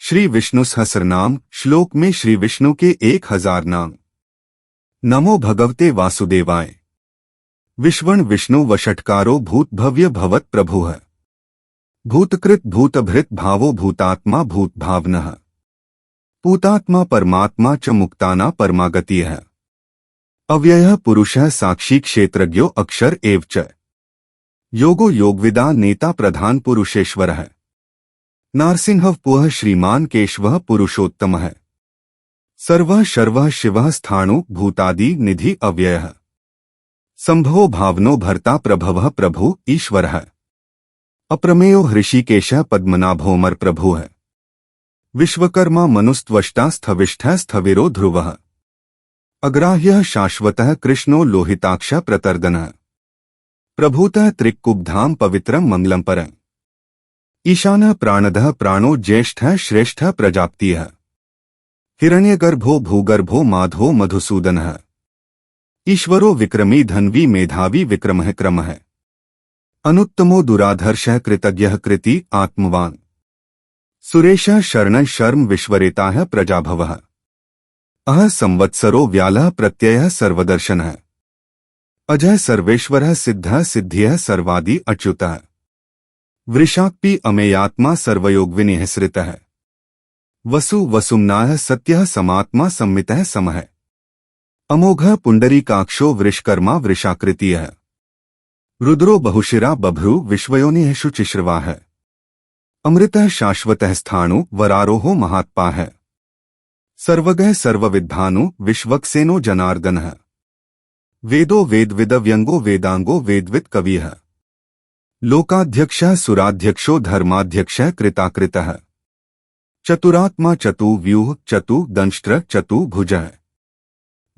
श्री विष्णु सहस्रनाम श्लोक में श्री विष्णु के 1000 नाम। नमो भगवते वासुदेवाय। विश्वण विष्णु वषट्कारो भूत भव्य भवत प्रभुः। भूतकृत भूतभृत भावो भूतात्मा भूत भावनः। पूतात्मा परमात्मा च मुक्ताना परमागतिः। अव्ययः पुरुषः साक्षी क्षेत्रज्ञो अक्षर एव च। योगो योगविदा नेता प्रधान पुरुषेश्वरः। नारसिंहः पुः श्रीमान केशवः पुरुषोत्तमः। सर्वः शर्वः शिवः स्थाणु भूतादि निधि अव्ययः। संभवो भावनो भर्ता प्रभवः प्रभु ईश्वरः। अप्रमेयो हृषिकेशः पद्मनाभोमर प्रभुः। विश्वकर्मा मनुस्त्वष्टा स्थविष्ठः स्थविरो ध्रुवः। अग्राह्यः शाश्वतः कृष्णो लोहिताक्षः प्रतर्दनः। प्रभूतः त्रिक्कुब्धाम पवित्रं मंगलम परम्। ईशानः प्राणदः प्राणो ज्येष्ठः श्रेष्ठः प्रजापतिः। हिरण्यगर्भो भूगर्भो माधवो मधुसूदनः। ईश्वरो विक्रमी धन्वी मेधावी विक्रमः क्रमः। अनुत्तमो दुराधर्षः कृतज्ञः कृति आत्मवान्। सुरेशः शरणः शर्म विश्वरेताः प्रजाभवः। अह संवत्सरो व्यालः प्रत्ययः सर्वदर्शनः। अजः सर्वेश्वरः सिद्धः सिद्धिः सर्वादि अच्युतः। वृषाक्पि अमेयात्मा सर्वयोगविनिःसृतः। वसु वसुम्नाः सत्यः समात्मा संमितः समः। अमोघः पुंडरीकाक्षो वृषकर्मा वृषाकृतिः। रुद्रो बहुशिरा बभ्रु विश्वयोनिः शुचिश्रवाः। अमृतः शाश्वतः स्थाणु वरारोहो महात्पाः। सर्वगः सर्वविद्भानु विश्वक्सेनो जनार्दनः। वेदो वेदविदव्यंगो वेदांगो वेदवित् कविः। लोकाध्यक्षः सुराध्यक्षो धर्माध्यक्षः कृताकृतः। चतुरात्मा चतुर्व्यूह चतुर्दंष्ट्र चतुर्भुजः।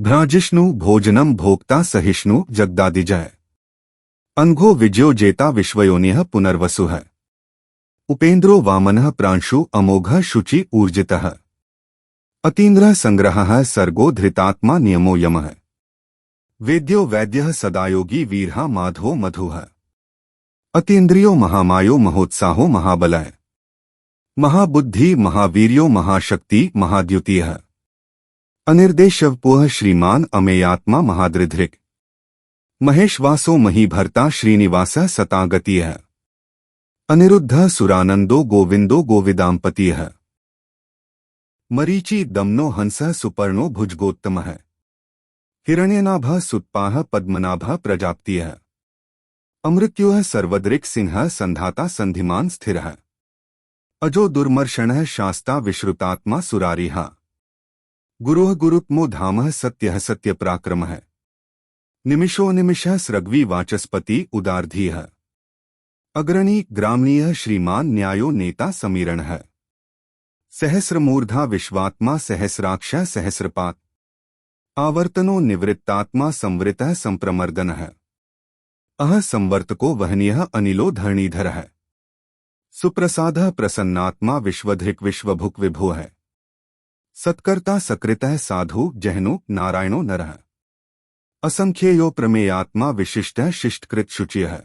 भ्राजिष्णु भोजनम भोक्ता सहिष्णु जगदादिजः। अंघो विजयो जेता विश्वयोनिः पुनर्वसुः। उपेन्द्रो वामनः प्रांशु अमोघः शुचि ऊर्जितः। अतीन्द्रः संग्रहः सर्गो धृतात्मा नियमो यमः। वेद्यो वैद्यः सदायोगी वीरः माधवो मधुः। अतीन्द्रियो महामायो महोत्साहो महाबलः। महाबुद्धि महावीर्यो महाशक्ति महाद्युतिः। अनिर्देशवपुः श्रीमान अमेयात्मा महादृधृक्। महेशवासो महीभर्ता श्रीनिवासः सतागतिः। अनिरुद्धः सुरानंदो गोविंदो गोविदाम्पतिः। मरीचि दमनो हंसः सुपर्णो भुजगोत्तमः। हिरण्यनाभः सुत्पाः पद्मनाभः प्रजापतिः। अमृत्युः सर्वदृक् सिंहः संधाता संधिमान स्थिरः। अजो दुर्मर्षणः शास्ता विश्रुतात्मा सुरारिः। गुरुः गुरुत्मो धामः सत्यः सत्यपराक्रमः। निमिषो निमिषः सृग्वी वाचस्पति उदार्धीः। अग्रणी ग्रामणीयः श्रीमान न्यायो नेता समीरणः। सहस्रमूर्धा विश्वात्मा सहस्राक्षः सहस्रपात्। आवर्तनो निवृत्तात्मा संवृतः संप्रमर्दनः। अह संवर्तको वहनीयः अनिलो धरणीधरः। सुप्रसादः प्रसन्नात्मा विश्वधृक् विश्वभुक् विभुः। सत्कर्ता सकृतः साधु जहनु नारायणो नरः। असंख्येयो प्रमेयात्मा विशिष्टः शिष्टकृत शुचिः।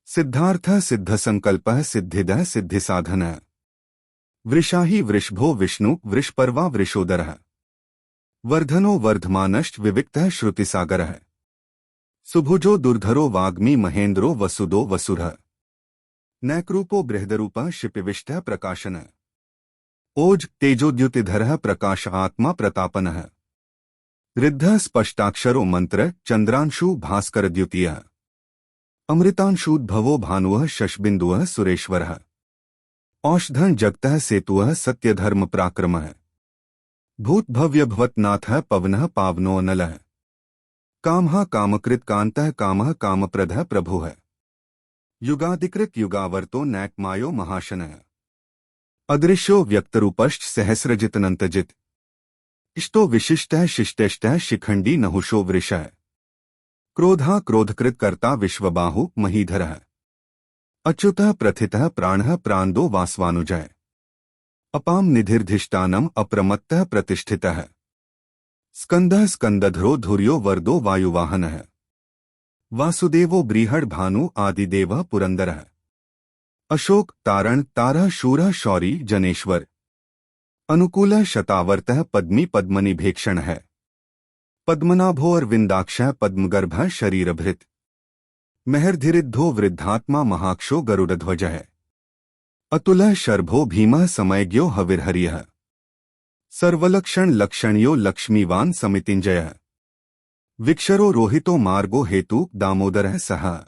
सिद्धार्थः सिद्धसंकल्पः सिद्धिदः सिद्धिसाधनः। वृषाही वृषभो विष्णु वृषपर्वा वृषोदरः। वर्धनो वर्धमानश्च विविक्तः श्रुतिसागरः। सुभुजो दुर्धरो वाग्मी महेन्द्रो वसुदो वसुरः। नैक्रूपो बृहदरूपः शिपिविष्टः प्रकाशनः। ओज तेजोद्युतिधरः प्रकाश आत्मा प्रतापनः। ऋद्धः स्पष्टाक्षरो मंत्र चंद्रांशु भास्करद्युतियः। अमृतांशूद्भवो भानुः शशबिन्दुः सुरेश्वरः। औषधं जगतः सेतुः सत्यधर्म पराक्रमः। भूतभव्यभवत्नाथः पवनः पावनो अनलः। कामः कामकृत कांतः कामः कामप्रदः प्रभुः। युगादिकृत युगावर्तो नैकमायो महाशनः। अदृश्यो व्यक्तरूपश्च सहस्रजितनन्तजित्। इष्टो विशिष्टः शिष्टेष्टः शिखंडी नहुषो वृषः। क्रोधः क्रोधकृत कर्ता विश्वबाहु महीधरः। अच्युतः प्रथितः प्राणः प्रान्दो वासवानुजः। अपाम निधिर्धिष्ठानम् अप्रमत्तः प्रतिष्ठितः। स्कंदः स्कंदधरो धुर्यो वर्दो वायुवाहनः। वासुदेवो बृहड़ भानु आदिदेवः पुरंदरः। अशोक तारण तारः शूरः शौरी जनेश्वर। अनुकूल शतावर्त पद्मी पद्मनिभेक्षण है। पद्मनाभो अरविंदाक्ष पद्मगर्भ शरीरभृत। महर्धिरिद्धो वृद्धात्मा महाक्षो गरुड़ध्वज है। अतुल शर्भो भीम समयज्ञो हविर्हरिः। सर्वलक्षण लक्षण्यो लक्ष्मीवान समितिंजय। विक्षरो रोहितो मार्गो हेतु दामोदर सह।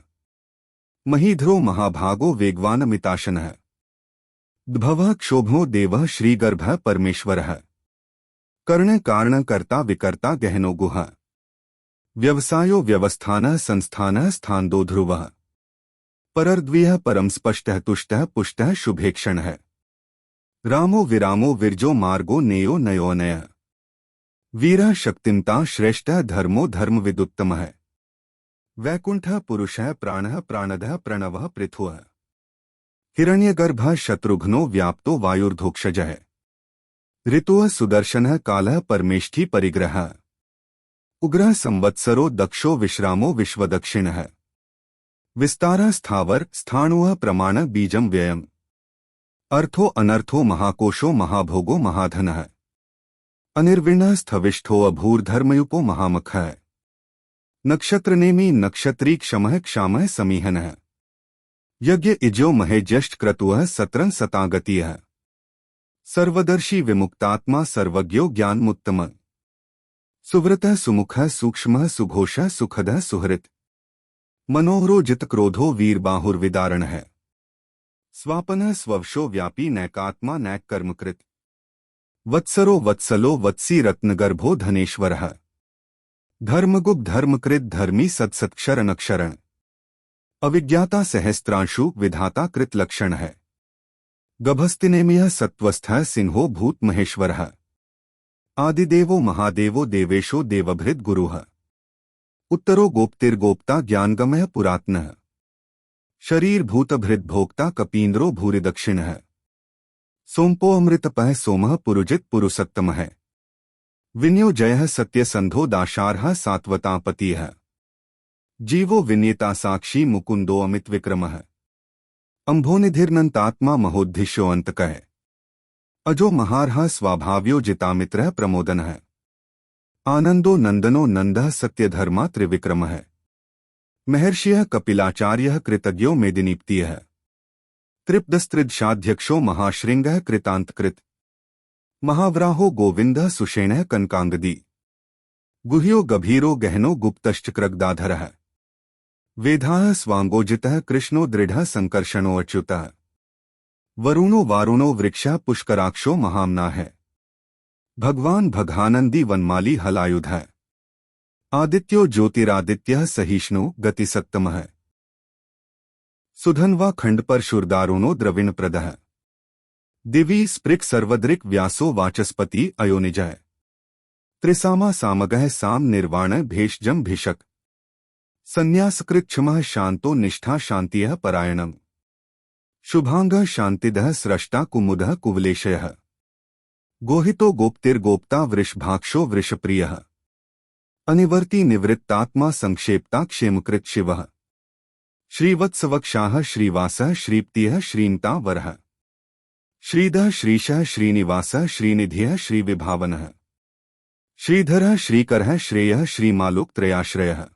महीध्रो महाभागो वेगवानमिताशनः। द्भवः क्षोभो देवः श्रीगर्भः परमेश्वरः। कर्ण कारण कर्ता विकर्ता गहनो गुह। व्यवसायो व्यवस्थानः संस्थानः स्थान्दो ध्रुवः। परर्द्वियः परम स्पष्टः तुष्टः पुष्टः शुभेक्षणः। रामो विरामो विरजो मार्गो नेयो नयोनयः। वीरः शक्तिमता श्रेष्ठः धर्मो धर्मविदुत्तमः। वैकुंठः पुरुषः प्राणः प्राणदः प्रणवः पृथुः। हिरण्यगर्भः शत्रुघ्नो व्याप्तो वायुर्धोक्षजः। ऋतुः सुदर्शनः कालः परमेष्ठी परिग्रहः। उग्रः संवत्सरो दक्षो विश्रामो विश्वदक्षिणः। विस्तारः स्थावर स्थाणुः प्रमाण बीजं व्ययम्। अर्थो अनर्थो महाकोशो महाभोगो महाधनः। अनिर्विण्णः स्थविष्ठो अभूर्धर्मयुपो महामखः। नक्षत्रनेमी नक्षत्री क्षमः क्षामः समीहनः। यज्ञ इज्यो महेज्यष्ट क्रतुः सत्रं सतागतियः। सर्वदर्शी विमुक्तात्मा सर्वज्ञो ज्ञानमुत्तम। सुव्रतः सुमुखः सूक्ष्मः सुघोषः सुखदः सुहृत्। मनोहरो जितक्रोधो वीरबाहुर्विदारणः। स्वापनः स्ववशो व्यापी नैकात्मा नैक कर्मकृत। वत्सरो वत्सलो वत्सी रत्नगर्भो धनेश्वरः। धर्मगुप्त धर्मकृत धर्मी सत्सत्क्षरनक्षरण। अविज्ञाता सहस्त्रांशु विधाता कृत लक्षण है। गभस्तिनेमियः सत्वस्थः सिंहो भूत महेश्वरः। आदिदेवो महादेवो देवेशो देवभृत गुरुः। उत्तरो गोप्तिर्गोप्ता ज्ञानगमः पुरात्नः। शरीर भूतभृत भोक्ता कपीन्द्रो भूरिदक्षिणः। सोमपोऽमृतपः सोमः पुरुजित पुरुषोत्तमः। विनियोजयः सत्यसंधो दाशार्हः सात्वतापतिः। जीवो विनीता साक्षी मुकुंदो अमित विक्रमः। अंभोनिधिर्नन्तात्मा महोद्धिश्यो अंतकः। अजो महार्हः स्वाभाव्यो जितामित्रः प्रमोदनः। आनंदो नंदनो नंदः सत्यधर्मा त्रिविक्रमः। महर्षियः कपिलाचार्यः कृतज्ञो मेदिनीप्तियः। त्रिप्तस्त्रिदशाध्यक्षो महाश्रृंगः कृतांतकृत। महावराहो गोविंदः सुषेणः कनकांगदी। गुह्यो गभीरो गहनो गुप्तश्चक्रगदाधरः। वेधाः स्वांगोजितः कृष्णो दृढ़ः संकर्षणो अच्युतः। वरुणो वारुणो वृक्षः पुष्कराक्षो महाम्ना है। भगवान भगानंदी वनमाली हलायुधः। आदित्यो ज्योतिरादित्यः सहिष्णु गतिसत्तमः। सुधन्वा खंड पर शूरदारुणो द्रविणप्रदः। दिवि स्पृक् सर्वदृक् व्यासो वाचस्पति अयोनिजः। त्रिसामा सामगः साम निर्वाण भेषजम भिषक। संन्यासकृत क्षमः शांतो निष्ठा शांतियः परायणम्। शुभांगः शांतिदः स्रष्टा कुमुदः कुवलेशयः। गोहितो गोप्तिर्गोप्ता वृषभाक्षो वृषप्रियः। अनिवर्ती निवृत्तात्मा संक्षेप्ता क्षेमकृत शिवः। श्रीवत्सवक्षाः श्रीवासः श्रीप्तियः श्रीन्ता वरः। श्रीधः श्रीशः श्रीनिवासः श्रीनिधियः श्रीविभावनः। श्रीधरः श्रीकरः श्रेयः श्रीमालोक त्रयाश्रयः।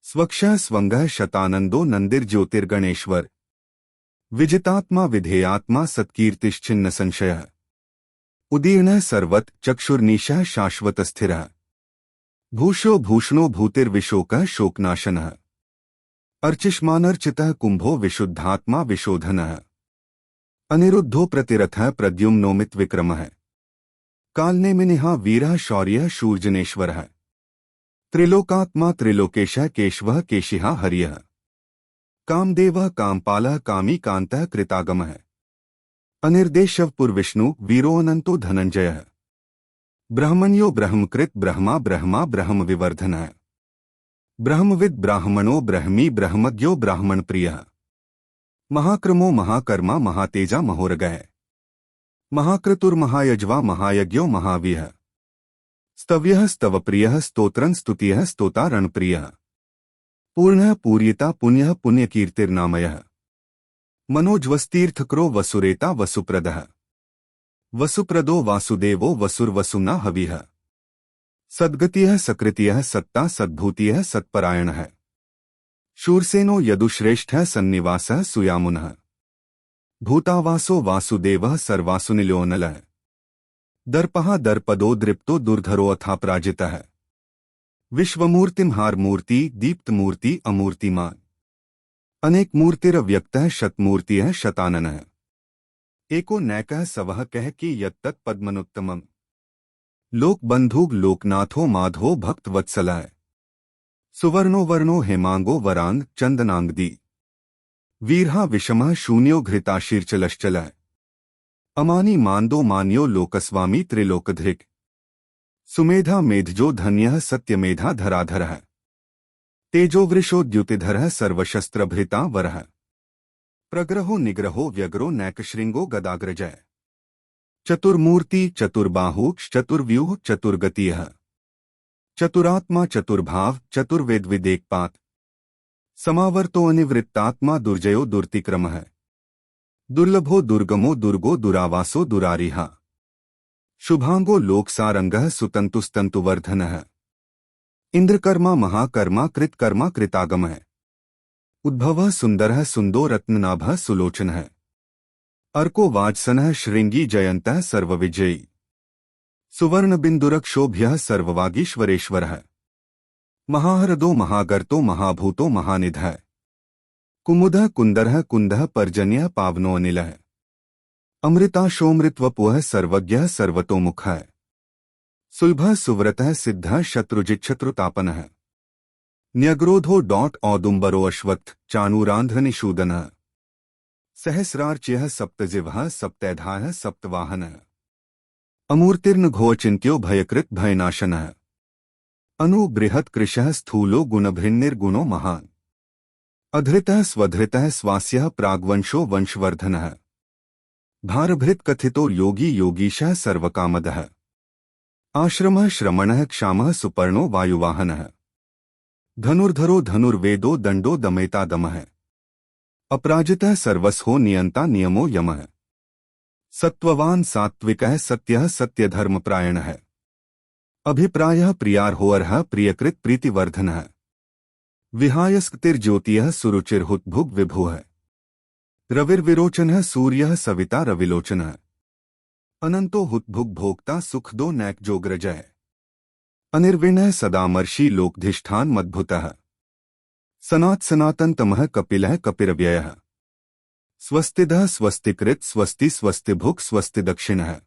स्वक्षः स्वंगः शतानंदो नंदिर्ज्योतिर्गणेश्वर। विजितात्मा विधेयात्मा सत्कीर्तिश्चिन्न संशयः। उदीर्णः सर्वत चक्षुर्निशः शाश्वत स्थिरः। भूषो भूषणो भूतिर्विशोकः शोकनाशनः। अर्चिष्मानर्चितः कुंभो विशुद्धात्मा विशोधनः। अनिरुद्धो प्रतिरथः प्रद्युम्नोमित विक्रमः। कालनेमिनिहा वीरः शौर्यः शूर्जनेश्वरः। त्रिलोकात्मा त्रिलोकेशः केशवः केशिहा हरियः। कामदेवः कामपालः कामी कांतः कृतागमः। अनिर्देशव पुरविष्णु वीरोऽनंतो धनंजयः। ब्रह्मण्यो ब्रह्मकृत ब्रह्मा ब्रह्मा ब्रह्म विवर्धनः। ब्रह्मविद ब्राह्मणो ब्रह्मी ब्रह्मज्ञो ब्राह्मण प्रियः। महाक्रमो महाकर्मा महातेजा महोरगः। महाक्रतुर्महायज्वा महायज्ञो महावीः। स्तव्यः स्तवप्रियः स्तोत्रं स्तुतियः स्तोता रणप्रियः। पूर्णः पूर्यिता पुण्यः पुण्यकीर्तिर्नामयः। मनोज्वस्तीर्थकरो वसुरेता वसुप्रदः। वसुप्रदो वासुदेवो वसुर्वसुना हविः। सद्गतिः सकृतिः सत्ता सद्भूतिः सत्परायणः। शूरसेनो यदुश्रेष्ठः सन्निवासः सुयामुनः। भूतावासो वासुदेवः सर्वासुनिलोनलः। दर्पः दर्पदो दृप्तो दुर्धरोऽथापराजितः। विश्वमूर्तिमहारमूर्ति दीप्तमूर्ति अमूर्तिमान्। अनेक मूर्तिरव्यक्तः शतमूर्तिः शताननः। एको नैकः सवः कह कि यत्तत् पद्मनुत्तमम्। लोकबन्धुः लोकनाथो माधवो भक्तवत्सलः। सुवर्णो वर्णो हेमांगो वरांग चंदनांगदी। वीरहा विषमः शून्यो घृताशीर्चलश्चलः। अमानी मान्दो मान्यो लोकस्वामी त्रिलोकधृक्। सुमेधा मेधजो धन्यः सत्यमेधा धराधरः। तेजोवृषो द्युतिधरः सर्वशस्त्रभृता वरः। प्रग्रहो निग्रहो व्यग्रो नैकशृंगो गदाग्रजः। चतुर्मूर्ति चतुर्बाहुः चतुर्व्यूह चतुर्गतियः। चतुरात्मा चतुर्भाव चतुर्वेदविदेकपात। समावर्तो अनिवृत्तात्मा दुर्जयो दुर्तिक्रमः। दुर्लभो दुर्गमो दुर्गो दुरावासो दुरारिहा। शुभांगो लोकसारंगः सुतंतुस्तंतुवर्धनः। इंद्रकर्मा महाकर्मा कृतकर्मा कृतागमः। उद्भवः सुंदरः सुंदो रत्ननाभः सुलोचनः। अर्को वाजसनः श्रृंगी जयन्तः सर्वविजयी। सुवर्णबिन्दुरक्षोभ्यः सर्ववागीश्वरेश्वरः। महाहृदो महागर्तो महाभूतो महानिधः। कुमुदः कुन्दरः कुन्दः पर्जन्यः पावनोऽनिलः। अमृताशोमृतवपुः सर्वज्ञः सर्वतोमुखः। सुलभः सुव्रतः सिद्धः शत्रुजिच्छत्रुतापनः। न्यग्रोधो औदुम्बरो अश्वत्थ चाणूरान्ध्रनिषूदनः। सहस्रार्च्यः सप्तजिह्वः सप्तैधाः सप्तवाहनः। अमूर्तिर्नघोऽचिन्त्यो भयकृत् भयनाशनः। अनु बृहत्कृशः स्थूलो गुणभृन्निर्गुणो महान्। अधृतः स्वधृतः स्वास्यः प्राग्वंशो वंशवर्धनः। भारभृत् कथितो योगी योगीशः सर्वकामदः। आश्रमः श्रमणः क्षामः सुपर्णो वायुवाहनः। धनुर्धरो धनुर्वेदो दण्डो दमयिता दमः। अपराजितः सर्वस्हो नियन्ता नियमो यमः। सत्त्ववान् सात्विकः सत्यः सत्यधर्मप्रायणः। अभिप्रायः प्रियार्होऽर्हः प्रियकृत् प्रीतिवर्धनः। विहायस्कतिर्ज्योतिः सुरुचिर्हुतभुग् विभुः। रविर्विरोचनः सूर्यः सविता रविलोचनः। अनन्तो हुतभुग् भोक्ता सुखदो नैकजोग्रजः। अनिर्विण्णः सदामर्षि लोकधिष्ठान मद्भुतः। सनातनतमः कपिलः कपिरव्ययः। स्वस्तिदः स्वस्तिकृत् स्वस्ति स्वस्तिभुक् स्वस्ति दक्षिणः।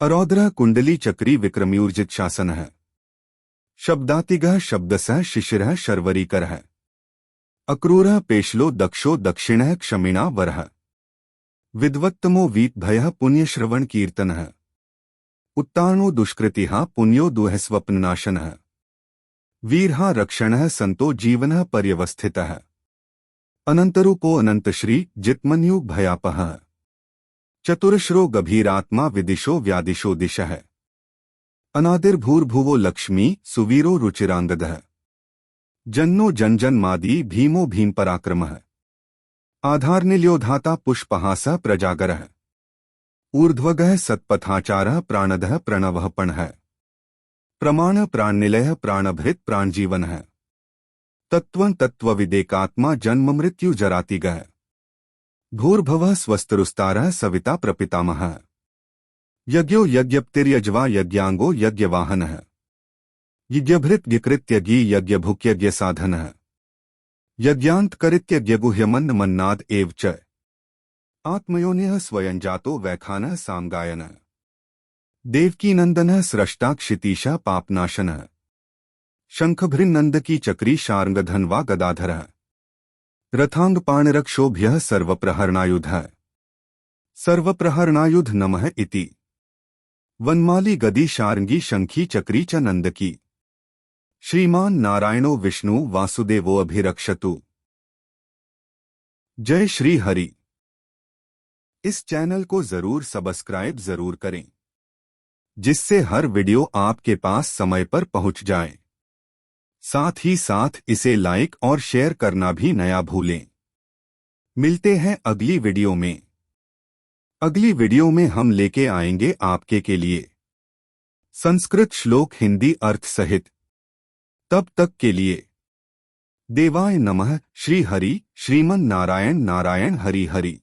अरौद्रः कुण्डली चक्री विक्रम्यूर्जित शासनः। शब्दातिगः शब्दसः शिशिरः शर्वरीकरः। अक्रूरः पेशलो दक्षो दक्षिणः क्षमिणा वरः। विद्वत्तमो वीतभयः पुण्यश्रवण कीर्तनः। उत्तारणो दुष्कृतिः पुण्यो दुःस्वप्ननाशनः। वीरः रक्षणः संतो जीवनः पर्यवस्थितः। अनंतरूपो अनंतश्री जित्मन्यु भयापहः। चतुरश्रो गभीरात्मा विदिशो व्यादिशो दिशः। अनादिर्भूर्भुवो लक्ष्मी सुवीरो रुचिरांगदः। जन्नो जनजन्मादि भीमो भीमपराक्रमः। आधारनिल्योधाता पुष्पहासः प्रजागरः। ऊर्ध्वगः सत्पथाचारः प्राणदः प्रणवः पणः। प्रमाण प्राणनिलयः प्राणभृत् प्राणजीवनः। तत्त्वं तत्त्वविदेकात्मा जन्ममृत्यु जरातिगः। भूर्भुवः स्वस्तरुस्तारः सविता प्रपितामहः। यज्ञो यज्ञप्तिर्यज्वा यज्ञांगो यज्ञवाहनः। यज्ञभृत् यकृत्यज्ञी यज्ञभुक्यज्ञसाधनः। यज्ञान्तकरित्यज्ञगुह्यमन्न मन्नाद एव च। आत्मयोनिः स्वयंजातो वैखानः सामगायनः। देवकीनन्दनः स्रष्टा क्षितीशः पापनाशनः। शंखभृन्नन्दकी चक्री शार्ङ्गधन्वा गदाधरः। रथांगपाणिरक्षोभ्यः सर्वप्रहरणायुधः। सर्वप्रहरणायुध नमः इति। वनमाली गदी शार्ङ्गी शंखी चक्री च नंदकी। श्रीमान नारायणो विष्णु वासुदेवो अभिरक्षतु। जय श्री हरि। इस चैनल को जरूर सब्सक्राइब जरूर करें, जिससे हर वीडियो आपके पास समय पर पहुंच जाए। साथ ही साथ इसे लाइक और शेयर करना भी नया भूलें। मिलते हैं अगली वीडियो में। अगली वीडियो में हम लेके आएंगे आपके के लिए संस्कृत श्लोक हिंदी अर्थ सहित। तब तक के लिए देवाय नमः। श्री हरि श्रीमन नारायण नारायण हरि हरि।